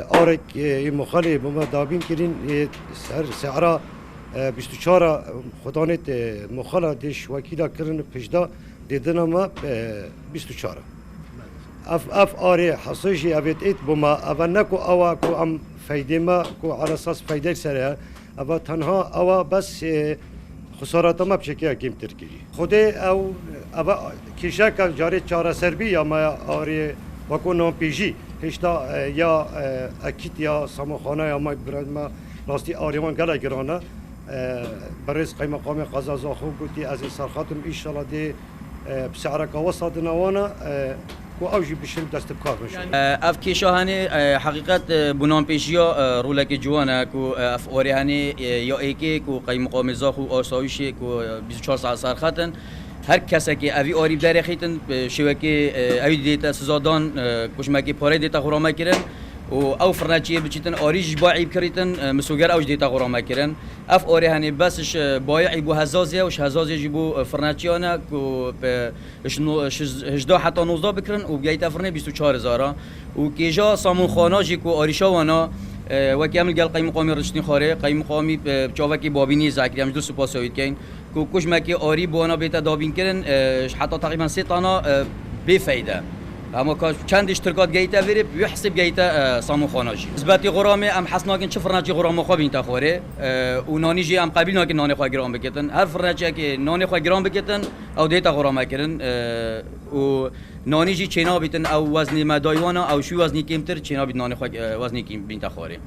آرک مخالی بما دابین کرین سعرا 24 خدانت مخالا دیش وکیلا کرن پجدا دیدن ما 24 اف آره حساجی ابد ایت بما اول نکو اوا کو ام فایده ما کو على اساس فایده سره اوا تنها اوا بس خسارات ما بشکل کم ترکیی خود او اوا کیشک جاری چهار سربی یا ما آره وکو نام پیجی هشتا یا اکیت یا سامخانه یا ما برای ما راستی آریمان گله گرانه برز قیمه قام قزازا خوب گویی از سرخاتم ایشالا دی بسعر کاوسات نوانا کو اوجی بشیم دست کار میشه. اف کیشاهانی حقیقت بنام پیشیا رولک جوانه کو اف اوریهانی یا ایکی کو قیمه قام زاخو آسایشی کو 24 ساعت سرخاتن هر کسی که اوی آریب داره خیتن شوکی اوی دیتا سزادان کشمکی پاره دیتا خورامه کرن و او فرنچیه بچیتن آریج باعیب کریتن مسوگر اوج دیتا خورامه کرن اف آری هنی بسش باعی بو هزازیه وش هزازیه بو فرنچیانه کو 18 حتی 19 بکرن و بیایت افرنه 24000 و کیجا سامون خانه جی کو آریشاوانا وکی عمل قال قیم قومی رشتنی خاره قیم قومی چاوکی بابینی زاکری هم دو سپاس هوید کن کو کش مکی آری بوانا بیت دابین کردن حتی تقریبا 3 تانا بفایده اما که چند اشتراکات گیته وری بيحسب گیته سامون خاناجی نسبتی غرامه ام حسناکن چه فرنچی غرامه خواب این تخوره و نانیجی ام قبیل ناکن نان خواه گرام بکتن هر فرنچی که نان خواه گرام بکتن او دیتا غرامه کردن و نانیجی چینا بیتن او وزنی مدایوانا او شو وزنی کمتر چینا بیت نان خواه وزنی کم بین تخوره